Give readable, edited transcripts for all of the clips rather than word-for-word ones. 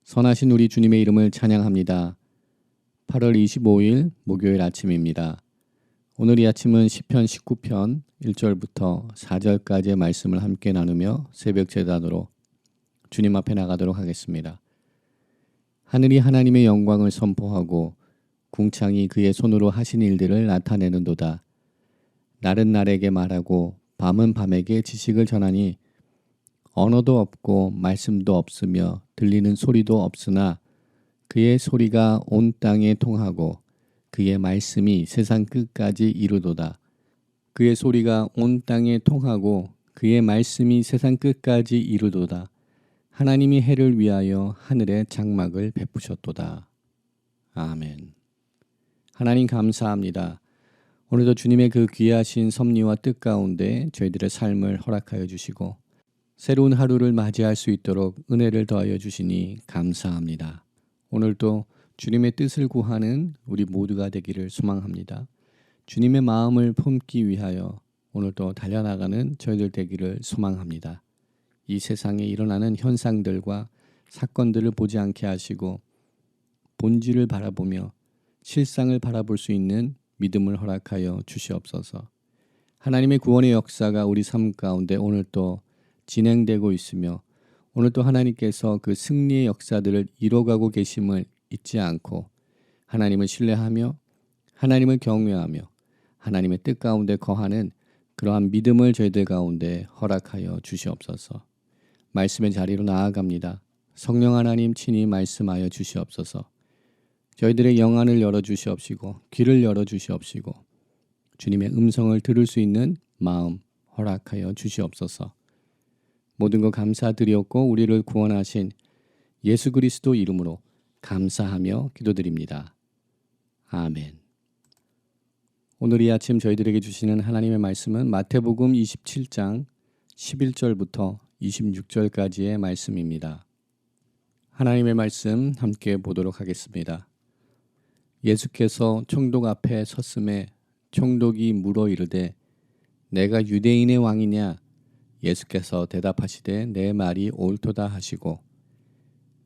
선하신 우리 주님의 이름을 찬양합니다. 8월 25일 목요일 아침입니다. 오늘 이 아침은 시편 19편 1절부터 4절까지의 말씀을 함께 나누며 새벽 제단으로 주님 앞에 나가도록 하겠습니다. 하늘이 하나님의 영광을 선포하고 궁창이 그의 손으로 하신 일들을 나타내는도다. 날은 날에게 말하고 밤은 밤에게 지식을 전하니 언어도 없고 말씀도 없으며 들리는 소리도 없으나 그의 소리가 온 땅에 통하고 그의 말씀이 세상 끝까지 이르도다. 그의 소리가 온 땅에 통하고 그의 말씀이 세상 끝까지 이르도다. 하나님이 해를 위하여 하늘에 장막을 베푸셨도다. 아멘. 하나님 감사합니다. 오늘도 주님의 그 귀하신 섭리와 뜻 가운데 저희들의 삶을 허락하여 주시고 새로운 하루를 맞이할 수 있도록 은혜를 더하여 주시니 감사합니다. 오늘도 주님의 뜻을 구하는 우리 모두가 되기를 소망합니다. 주님의 마음을 품기 위하여 오늘도 달려나가는 저희들 되기를 소망합니다. 이 세상에 일어나는 현상들과 사건들을 보지 않게 하시고 본질을 바라보며 실상을 바라볼 수 있는 믿음을 허락하여 주시옵소서. 하나님의 구원의 역사가 우리 삶 가운데 오늘도 진행되고 있으며 오늘도 하나님께서 그 승리의 역사들을 이뤄가고 계심을 잊지 않고 하나님을 신뢰하며 하나님을 경외하며 하나님의 뜻 가운데 거하는 그러한 믿음을 저희들 가운데 허락하여 주시옵소서. 말씀의 자리로 나아갑니다. 성령 하나님 친히 말씀하여 주시옵소서. 저희들의 영안을 열어주시옵시고 귀를 열어주시옵시고 주님의 음성을 들을 수 있는 마음 허락하여 주시옵소서. 모든 것 감사드리옵고 우리를 구원하신 예수 그리스도 이름으로 감사하며 기도드립니다. 아멘. 오늘 이 아침 저희들에게 주시는 하나님의 말씀은 마태복음 27장 11절부터 26절까지의 말씀입니다. 하나님의 말씀 함께 보도록 하겠습니다. 예수께서 총독 앞에 섰음에 총독이 물어 이르되 내가 유대인의 왕이냐? 예수께서 대답하시되 내 말이 옳도다 하시고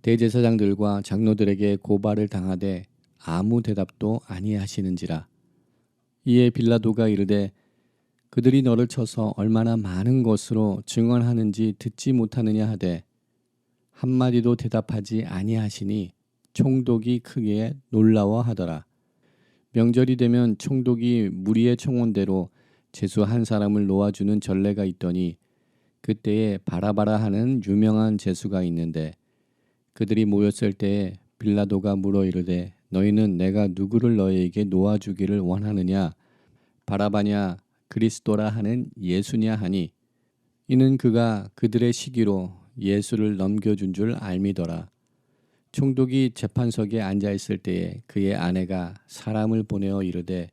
대제사장들과 장로들에게 고발을 당하되 아무 대답도 아니하시는지라. 이에 빌라도가 이르되 그들이 너를 쳐서 얼마나 많은 것으로 증언하는지 듣지 못하느냐 하되 한마디도 대답하지 아니하시니 총독이 크게 놀라워하더라. 명절이 되면 총독이 무리의 청원대로 죄수 한 사람을 놓아주는 전례가 있더니 그때에 바라바라 하는 유명한 죄수가 있는데 그들이 모였을 때에 빌라도가 물어 이르되 너희는 내가 누구를 너희에게 놓아주기를 원하느냐? 바라바냐 그리스도라 하는 예수냐 하니 이는 그가 그들의 시기로 예수를 넘겨준 줄 알미더라. 총독이 재판석에 앉아있을 때에 그의 아내가 사람을 보내어 이르되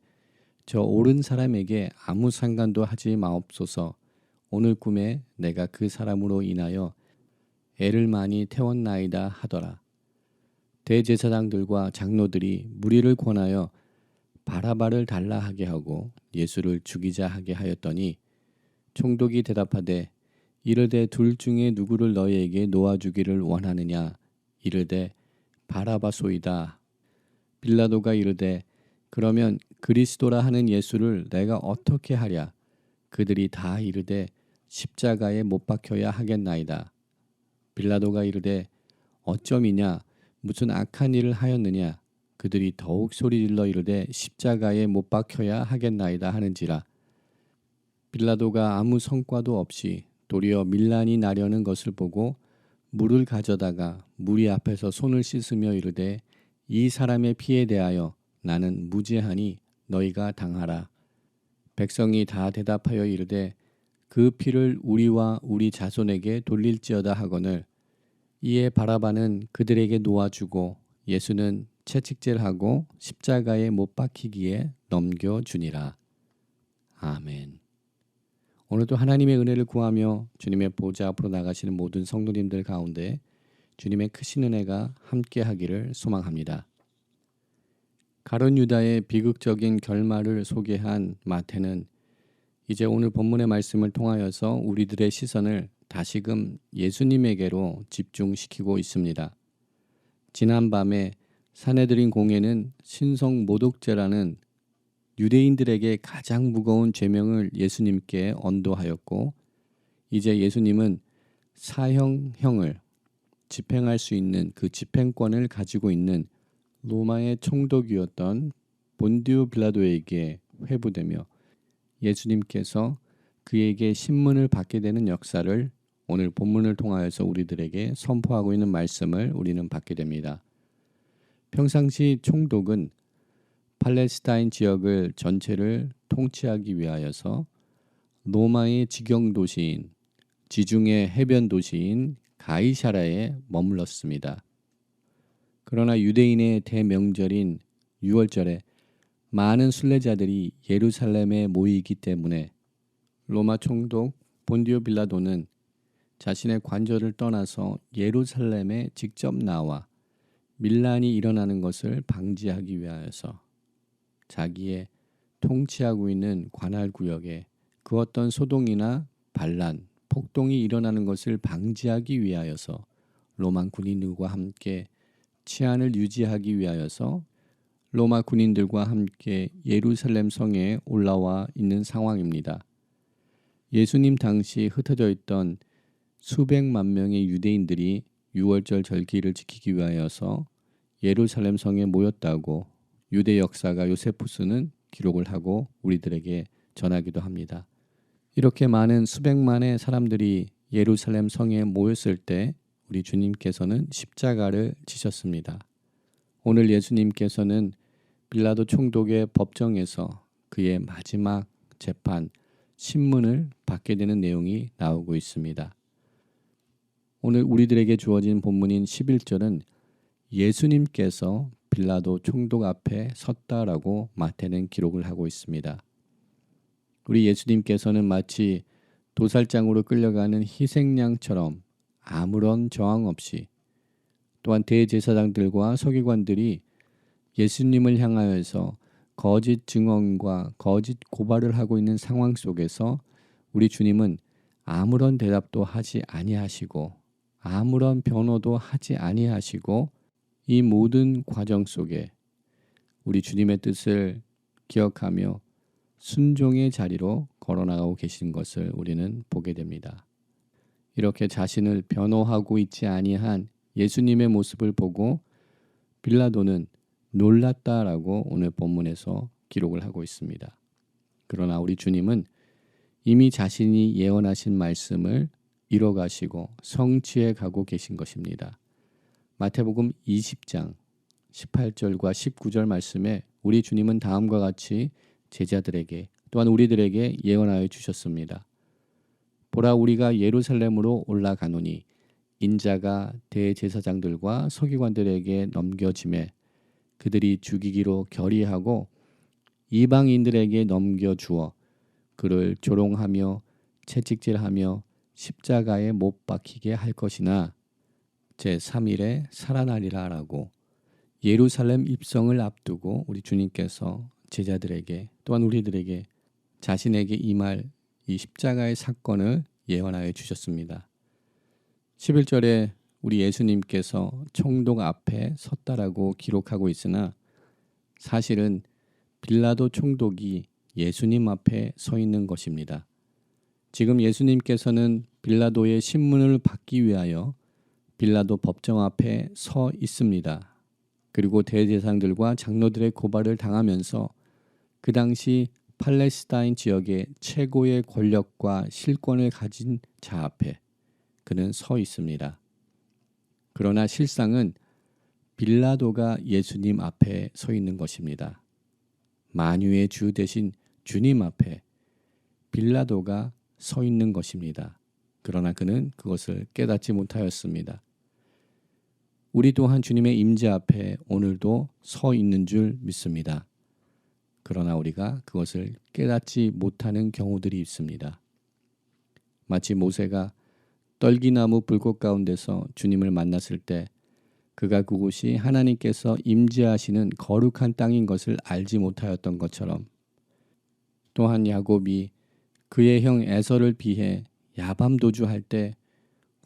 저 옳은 사람에게 아무 상관도 하지 마옵소서. 오늘 꿈에 내가 그 사람으로 인하여 애를 많이 태웠나이다 하더라. 대제사장들과 장로들이 무리를 권하여 바라바를 달라 하게 하고 예수를 죽이자 하게 하였더니 총독이 대답하되 이르되 둘 중에 누구를 너희에게 놓아주기를 원하느냐? 이르되 바라바소이다. 빌라도가 이르되 그러면 그리스도라 하는 예수를 내가 어떻게 하랴? 그들이 다 이르되 십자가에 못 박혀야 하겠나이다. 빌라도가 이르되 어쩜이냐? 무슨 악한 일을 하였느냐? 그들이 더욱 소리질러 이르되 십자가에 못 박혀야 하겠나이다 하는지라. 빌라도가 아무 성과도 없이 도리어 밀란이 나려는 것을 보고 물을 가져다가 무리 앞에서 손을 씻으며 이르되 이 사람의 피에 대하여 나는 무죄하니 너희가 당하라. 백성이 다 대답하여 이르되 그 피를 우리와 우리 자손에게 돌릴지어다 하거늘 이에 바라바는 그들에게 놓아주고 예수는 채찍질하고 십자가에 못 박히기에 넘겨주니라. 아멘. 오늘도 하나님의 은혜를 구하며 주님의 보좌 앞으로 나가시는 모든 성도님들 가운데 주님의 크신 은혜가 함께하기를 소망합니다. 가룟 유다의 비극적인 결말을 소개한 마태는 이제 오늘 본문의 말씀을 통하여서 우리들의 시선을 다시금 예수님에게로 집중시키고 있습니다. 지난밤에 사내들인 공회는 신성 모독죄라는 유대인들에게 가장 무거운 죄명을 예수님께 언도하였고, 이제 예수님은 사형형을 집행할 수 있는 그 집행권을 가지고 있는 로마의 총독이었던 본디오 빌라도에게 회부되며 예수님께서 그에게 신문을 받게 되는 역사를 오늘 본문을 통하여서 우리들에게 선포하고 있는 말씀을 우리는 받게 됩니다. 평상시 총독은 팔레스타인 지역을 전체를 통치하기 위하여서 로마의 지경 도시인 지중해 해변 도시인 가이사라에 머물렀습니다. 그러나 유대인의 대명절인 6월절에 많은 순례자들이 예루살렘에 모이기 때문에 로마 총독 본디오 빌라도는 자신의 관저를 떠나서 예루살렘에 직접 나와 밀란이 일어나는 것을 방지하기 위하여서 자기의 통치하고 있는 관할 구역에 그 어떤 소동이나 반란, 폭동이 일어나는 것을 방지하기 위하여서 로마 군인들과 함께 치안을 유지하기 위하여서 로마 군인들과 함께 예루살렘 성에 올라와 있는 상황입니다. 예수님 당시 흩어져 있던 수백만 명의 유대인들이 6월절 절기를 지키기 위하여서 예루살렘 성에 모였다고 유대 역사가 요세푸스는 기록을 하고 우리들에게 전하기도 합니다. 이렇게 많은 수백만의 사람들이 예루살렘 성에 모였을 때 우리 주님께서는 십자가를 지셨습니다. 오늘 예수님께서는 빌라도 총독의 법정에서 그의 마지막 재판, 신문을 받게 되는 내용이 나오고 있습니다. 오늘 우리들에게 주어진 본문인 11절은 예수님께서 빌라도 총독 앞에 섰다라고 마태는 기록을 하고 있습니다. 우리 예수님께서는 마치 도살장으로 끌려가는 희생양처럼 아무런 저항 없이, 또한 대제사장들과 서기관들이 예수님을 향하여서 거짓 증언과 거짓 고발을 하고 있는 상황 속에서 우리 주님은 아무런 대답도 하지 아니하시고 아무런 변호도 하지 아니하시고 이 모든 과정 속에 우리 주님의 뜻을 기억하며 순종의 자리로 걸어나가고 계신 것을 우리는 보게 됩니다. 이렇게 자신을 변호하고 있지 아니한 예수님의 모습을 보고 빌라도는 놀랐다라고 오늘 본문에서 기록을 하고 있습니다. 그러나 우리 주님은 이미 자신이 예언하신 말씀을 이뤄가시고 성취해 가고 계신 것입니다. 마태복음 20장 18절과 19절 말씀에 우리 주님은 다음과 같이 제자들에게 또한 우리들에게 예언하여 주셨습니다. 보라, 우리가 예루살렘으로 올라가노니 인자가 대제사장들과 서기관들에게 넘겨짐에 그들이 죽이기로 결의하고 이방인들에게 넘겨주어 그를 조롱하며 채찍질하며 십자가에 못 박히게 할 것이나 제3일에 살아나리라 라고 예루살렘 입성을 앞두고 우리 주님께서 제자들에게 또한 우리들에게 자신에게 임할 이 십자가의 사건을 예언하여 주셨습니다. 11절에 우리 예수님께서 총독 앞에 섰다라고 기록하고 있으나 사실은 빌라도 총독이 예수님 앞에 서 있는 것입니다. 지금 예수님께서는 빌라도의 신문을 받기 위하여 빌라도 법정 앞에 서 있습니다. 그리고 대제사장들과 장로들의 고발을 당하면서 그 당시 팔레스타인 지역의 최고의 권력과 실권을 가진 자 앞에 그는 서 있습니다. 그러나 실상은 빌라도가 예수님 앞에 서 있는 것입니다. 만유의 주 대신 주님 앞에 빌라도가 서 있는 것입니다. 그러나 그는 그것을 깨닫지 못하였습니다. 우리 또한 주님의 임재 앞에 오늘도 서 있는 줄 믿습니다. 그러나 우리가 그것을 깨닫지 못하는 경우들이 있습니다. 마치 모세가 떨기나무 불꽃 가운데서 주님을 만났을 때 그가 그곳이 하나님께서 임재하시는 거룩한 땅인 것을 알지 못하였던 것처럼, 또한 야곱이 그의 형 에서를 비해 야밤 도주할 때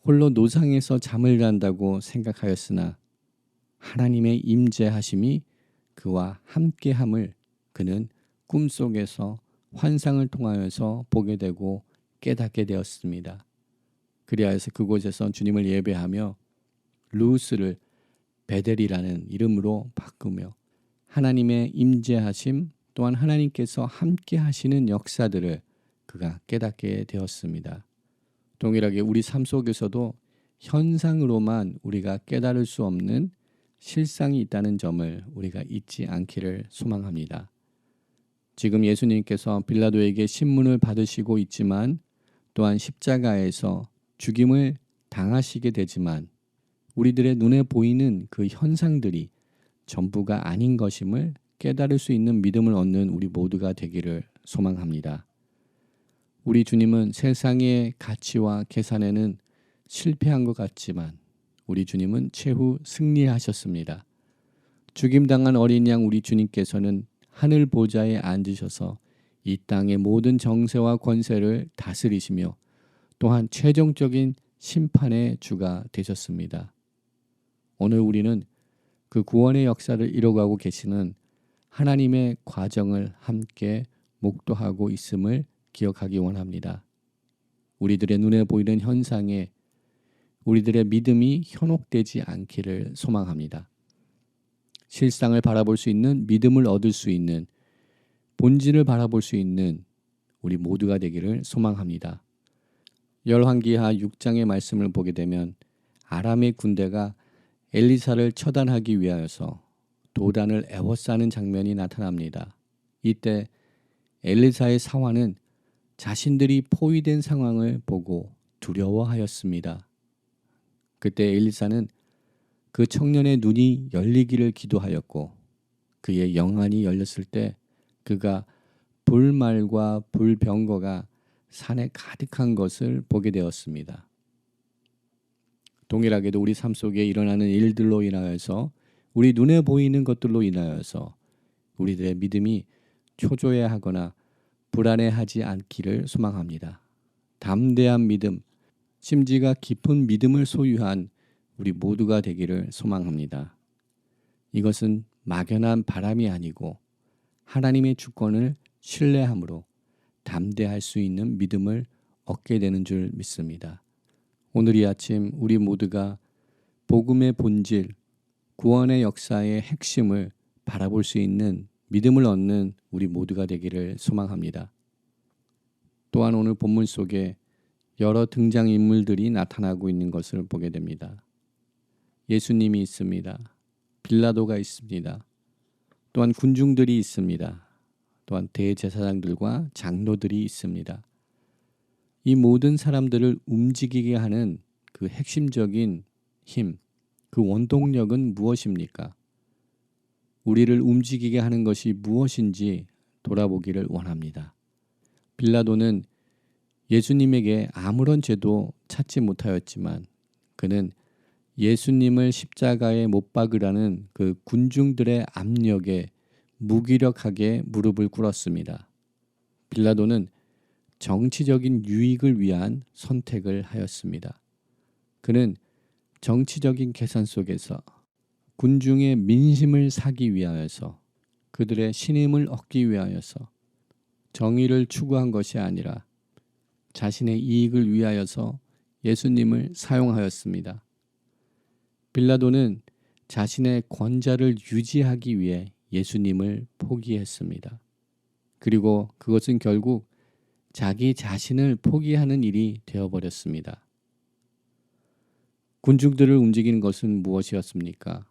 홀로 노상에서 잠을 잔다고 생각하였으나 하나님의 임재하심이 그와 함께함을 그는 꿈속에서 환상을 통하여서 보게 되고 깨닫게 되었습니다. 그리하여서 그곳에서 주님을 예배하며 루스를 베델이라는 이름으로 바꾸며 하나님의 임재하심 또한 하나님께서 함께 하시는 역사들을 그가 깨닫게 되었습니다. 동일하게 우리 삶 속에서도 현상으로만 우리가 깨달을 수 없는 실상이 있다는 점을 우리가 잊지 않기를 소망합니다. 지금 예수님께서 빌라도에게 신문을 받으시고 있지만 또한 십자가에서 죽임을 당하시게 되지만 우리들의 눈에 보이는 그 현상들이 전부가 아닌 것임을 깨달을 수 있는 믿음을 얻는 우리 모두가 되기를 소망합니다. 우리 주님은 세상의 가치와 계산에는 실패한 것 같지만 우리 주님은 최후 승리하셨습니다. 죽임당한 어린 양 우리 주님께서는 하늘 보좌에 앉으셔서 이 땅의 모든 정세와 권세를 다스리시며 또한 최종적인 심판의 주가 되셨습니다. 오늘 우리는 그 구원의 역사를 이뤄가고 계시는 하나님의 과정을 함께 목도하고 있음을 기억하기 원합니다. 우리들의 눈에 보이는 현상에 우리들의 믿음이 현혹되지 않기를 소망합니다. 실상을 바라볼 수 있는 믿음을 얻을 수 있는 본질을 바라볼 수 있는 우리 모두가 되기를 소망합니다. 열왕기하 6장의 말씀을 보게 되면 아람의 군대가 엘리사를 처단하기 위하여서 도단을 에워싸는 장면이 나타납니다. 이때 엘리사의 사환은 자신들이 포위된 상황을 보고 두려워하였습니다. 그때 엘리사는 그 청년의 눈이 열리기를 기도하였고 그의 영안이 열렸을 때 그가 불말과 불병거가 산에 가득한 것을 보게 되었습니다. 동일하게도 우리 삶 속에 일어나는 일들로 인하여서 우리 눈에 보이는 것들로 인하여서 우리들의 믿음이 초조해하거나 불안해하지 않기를 소망합니다. 담대한 믿음, 심지가 깊은 믿음을 소유한 우리 모두가 되기를 소망합니다. 이것은 막연한 바람이 아니고 하나님의 주권을 신뢰함으로 담대할 수 있는 믿음을 얻게 되는 줄 믿습니다. 오늘 이 아침 우리 모두가 복음의 본질, 구원의 역사의 핵심을 바라볼 수 있는 믿음을 얻는 우리 모두가 되기를 소망합니다. 또한 오늘 본문 속에 여러 등장인물들이 나타나고 있는 것을 보게 됩니다. 예수님이 있습니다. 빌라도가 있습니다. 또한 군중들이 있습니다. 또한 대제사장들과 장로들이 있습니다. 이 모든 사람들을 움직이게 하는 그 핵심적인 힘, 그 원동력은 무엇입니까? 우리를 움직이게 하는 것이 무엇인지 돌아보기를 원합니다. 빌라도는 예수님에게 아무런 죄도 찾지 못하였지만 그는 예수님을 십자가에 못 박으라는 그 군중들의 압력에 무기력하게 무릎을 꿇었습니다. 빌라도는 정치적인 유익을 위한 선택을 하였습니다. 그는 정치적인 계산 속에서 군중의 민심을 사기 위하여서 그들의 신임을 얻기 위하여서 정의를 추구한 것이 아니라 자신의 이익을 위하여서 예수님을 사용하였습니다. 빌라도는 자신의 권좌를 유지하기 위해 예수님을 포기했습니다. 그리고 그것은 결국 자기 자신을 포기하는 일이 되어버렸습니다. 군중들을 움직이는 것은 무엇이었습니까?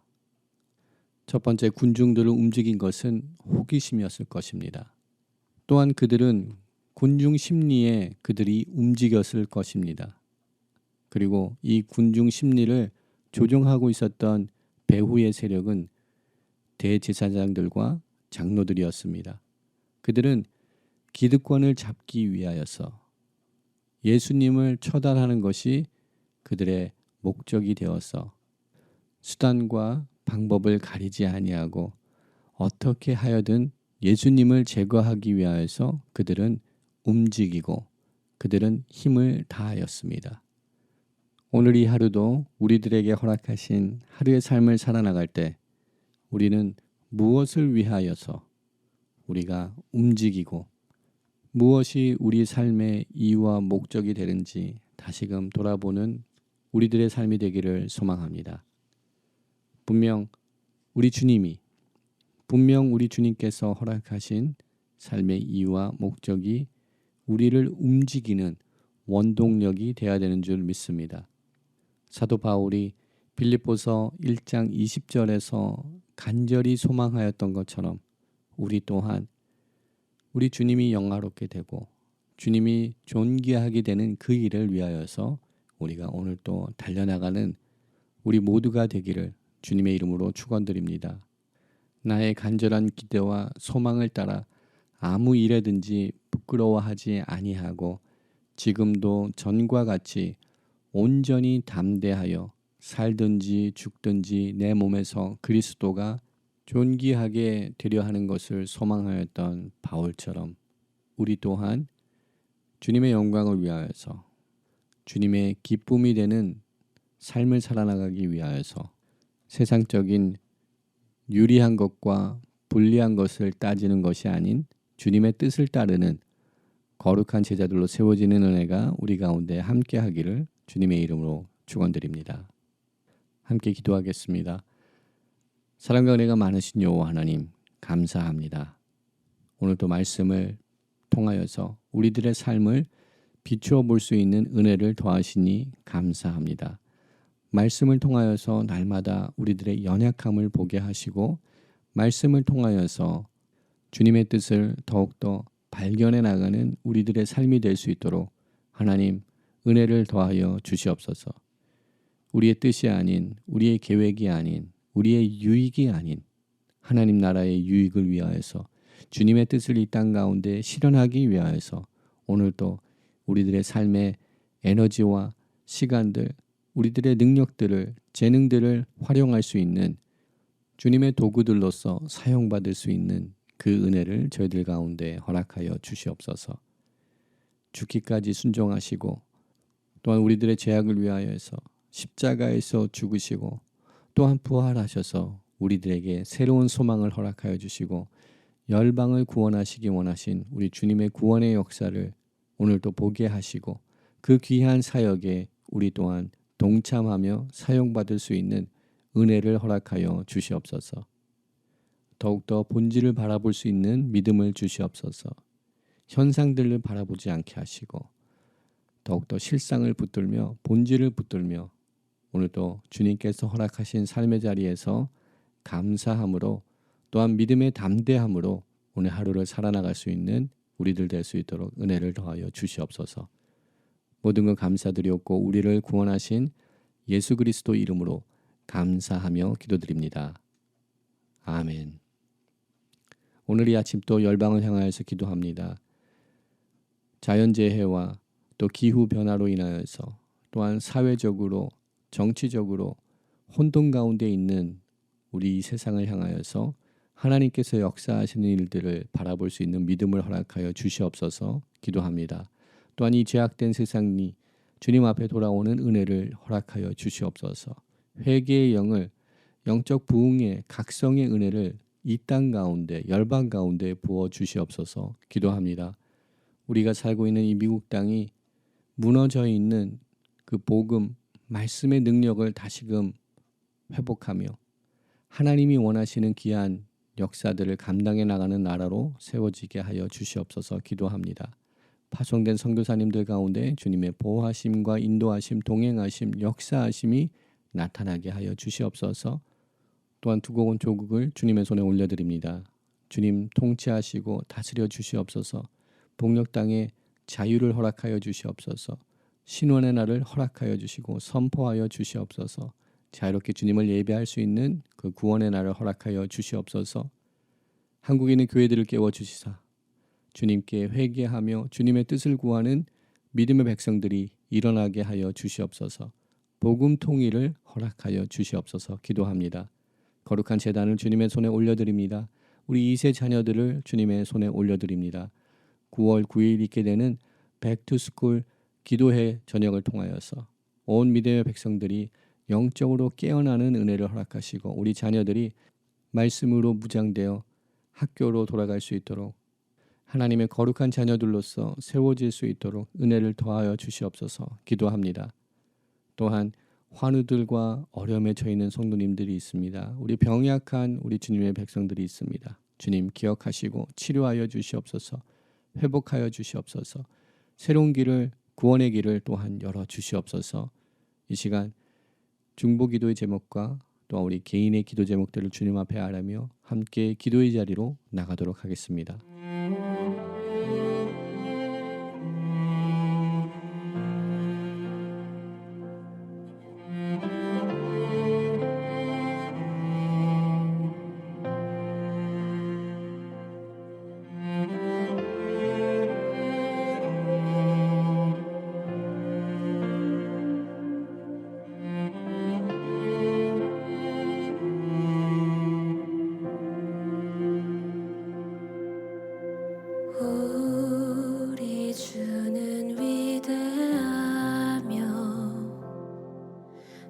첫 번째, 군중들을 움직인 것은 호기심이었을 것입니다. 또한 그들은 군중 심리에 그들이 움직였을 것입니다. 그리고 이 군중 심리를 조종하고 있었던 배후의 세력은 대제사장들과 장로들이었습니다. 그들은 기득권을 잡기 위하여서 예수님을 처단하는 것이 그들의 목적이 되어서 수단과 방법을 가리지 아니하고 어떻게 하여든 예수님을 제거하기 위하여서 그들은 움직이고 그들은 힘을 다하였습니다. 오늘 이 하루도 우리들에게 허락하신 하루의 삶을 살아나갈 때 우리는 무엇을 위하여서 우리가 움직이고 무엇이 우리 삶의 이유와 목적이 되는지 다시금 돌아보는 우리들의 삶이 되기를 소망합니다. 분명 우리 주님께서 허락하신 삶의 이유와 목적이 우리를 움직이는 원동력이 되어야 되는 줄 믿습니다. 사도 바울이 빌립보서 1장 20절에서 간절히 소망하였던 것처럼 우리 또한 우리 주님이 영화롭게 되고 주님이 존귀하게 되는 그 일을 위하여서 우리가 오늘 또 달려나가는 우리 모두가 되기를 주님의 이름으로 축원드립니다. 나의 간절한 기대와 소망을 따라 아무 일에든지 부끄러워하지 아니하고 지금도 전과 같이 온전히 담대하여 살든지 죽든지 내 몸에서 그리스도가 존귀하게 되려 하는 것을 소망하였던 바울처럼 우리 또한 주님의 영광을 위하여서 주님의 기쁨이 되는 삶을 살아나가기 위하여서 세상적인 유리한 것과 불리한 것을 따지는 것이 아닌 주님의 뜻을 따르는 거룩한 제자들로 세워지는 은혜가 우리 가운데 함께 하기를 주님의 이름으로 축원드립니다. 함께 기도하겠습니다. 사랑과 은혜가 많으신 여호와 하나님 감사합니다. 오늘도 말씀을 통하여서 우리들의 삶을 비추어 볼 수 있는 은혜를 더하시니 감사합니다. 말씀을 통하여서 날마다 우리들의 연약함을 보게 하시고 말씀을 통하여서 주님의 뜻을 더욱더 발견해 나가는 우리들의 삶이 될 수 있도록 하나님 은혜를 더하여 주시옵소서. 우리의 뜻이 아닌 우리의 계획이 아닌 우리의 유익이 아닌 하나님 나라의 유익을 위하여서 주님의 뜻을 이 땅 가운데 실현하기 위하여서 오늘도 우리들의 삶의 에너지와 시간들 우리들의 능력들을 재능들을 활용할 수 있는 주님의 도구들로서 사용받을 수 있는 그 은혜를 저희들 가운데 허락하여 주시옵소서. 죽기까지 순종하시고 또한 우리들의 죄악을 위하여서 십자가에서 죽으시고 또한 부활하셔서 우리들에게 새로운 소망을 허락하여 주시고 열방을 구원하시기 원하신 우리 주님의 구원의 역사를 오늘도 보게 하시고 그 귀한 사역에 우리 또한 동참하며 사용받을 수 있는 은혜를 허락하여 주시옵소서. 더욱더 본질을 바라볼 수 있는 믿음을 주시옵소서. 현상들을 바라보지 않게 하시고 더욱더 실상을 붙들며 본질을 붙들며 오늘도 주님께서 허락하신 삶의 자리에서 감사함으로 또한 믿음의 담대함으로 오늘 하루를 살아나갈 수 있는 우리들 될 수 있도록 은혜를 더하여 주시옵소서. 모든 것 감사드리옵고 우리를 구원하신 예수 그리스도 이름으로 감사하며 기도드립니다. 아멘. 오늘 이 아침 또 열방을 향하여서 기도합니다. 자연재해와 또 기후변화로 인하여서 또한 사회적으로 정치적으로 혼돈 가운데 있는 우리 이 세상을 향하여서 하나님께서 역사하시는 일들을 바라볼 수 있는 믿음을 허락하여 주시옵소서 기도합니다. 또한 이 죄악된 세상이 주님 앞에 돌아오는 은혜를 허락하여 주시옵소서. 회개의 영을 영적 부흥의 각성의 은혜를 이 땅 가운데 열방 가운데 부어 주시옵소서 기도합니다. 우리가 살고 있는 이 미국 땅이 무너져 있는 그 복음 말씀의 능력을 다시금 회복하며 하나님이 원하시는 귀한 역사들을 감당해 나가는 나라로 세워지게 하여 주시옵소서 기도합니다. 파송된 선교사님들 가운데 주님의 보호하심과 인도하심, 동행하심, 역사하심이 나타나게 하여 주시옵소서. 또한 두고 온 조국을 주님의 손에 올려드립니다. 주님 통치하시고 다스려 주시옵소서. 복역 땅에 자유를 허락하여 주시옵소서. 신원의 날을 허락하여 주시고 선포하여 주시옵소서. 자유롭게 주님을 예배할 수 있는 그 구원의 날을 허락하여 주시옵소서. 한국에 있는 교회들을 깨워주시사 주님께 회개하며 주님의 뜻을 구하는 믿음의 백성들이 일어나게 하여 주시옵소서. 복음 통일을 허락하여 주시옵소서 기도합니다. 거룩한 제단을 주님의 손에 올려드립니다. 우리 2세 자녀들을 주님의 손에 올려드립니다. 9월 9일 있게 되는 백투스쿨 기도회 저녁을 통하여서 온 믿음의 백성들이 영적으로 깨어나는 은혜를 허락하시고 우리 자녀들이 말씀으로 무장되어 학교로 돌아갈 수 있도록 하나님의 거룩한 자녀들로서 세워질 수 있도록 은혜를 더하여 주시옵소서 기도합니다. 또한 환우들과 어려움에 처해 있는 성도님들이 있습니다. 우리 병약한 우리 주님의 백성들이 있습니다. 주님 기억하시고 치료하여 주시옵소서. 회복하여 주시옵소서. 새로운 길을 구원의 길을 또한 열어 주시옵소서. 이 시간 중보기도의 제목과 또 우리 개인의 기도 제목들을 주님 앞에 아뢰며 함께 기도의 자리로 나가도록 하겠습니다. 우리 주는 위대하며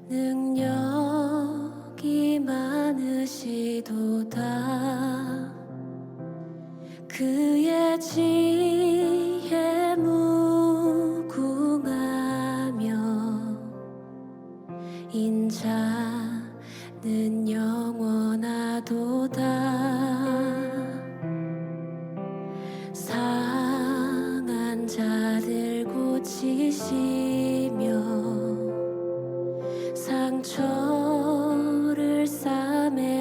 능력이 많으시도다. 그의 지혜 무궁하며 인자는 영원하도다. 상한 자들 고치시며 상처를 싸매시도다.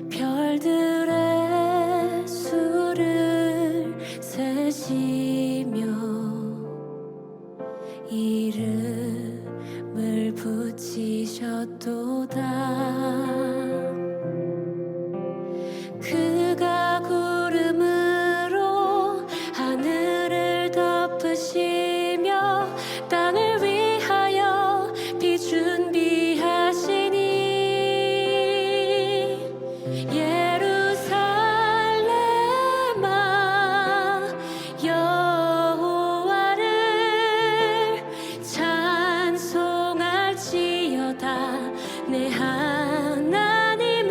별들의 수를 세시며 이름을 붙이셨도다. 그가 구름으로 하늘을 덮으시며 땅을 위하여 비 준비하시니 예루살렘아 여호와를 찬송할지어다. 내 하나님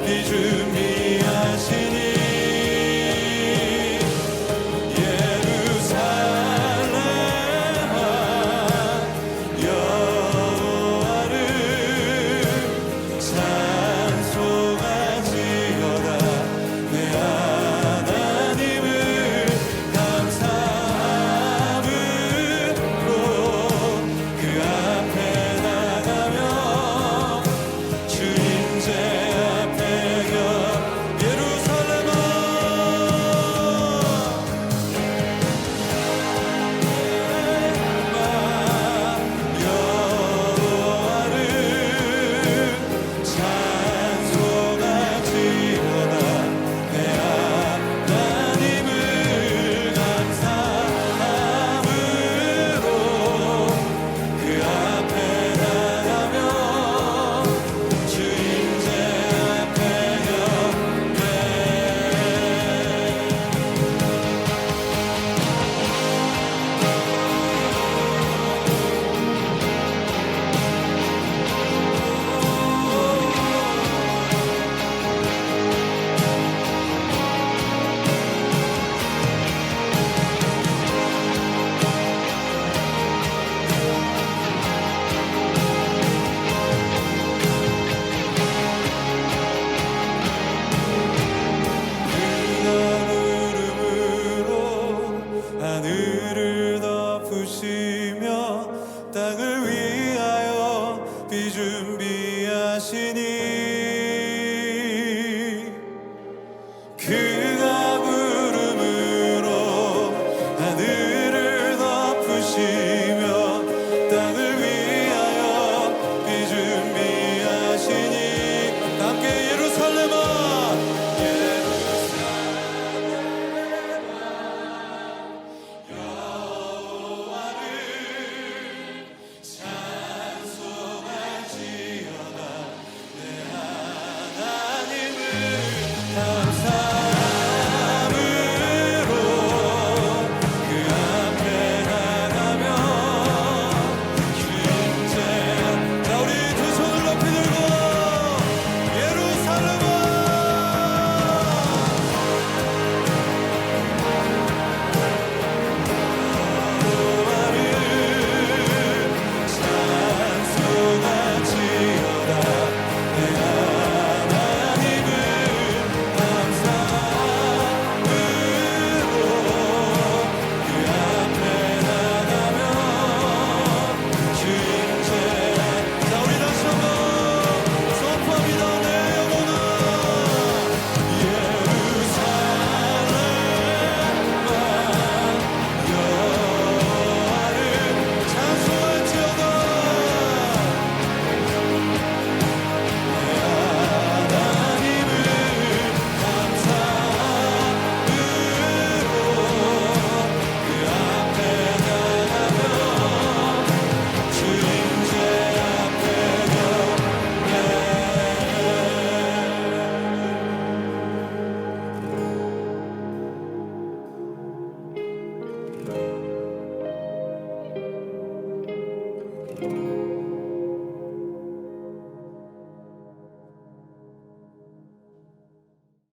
비준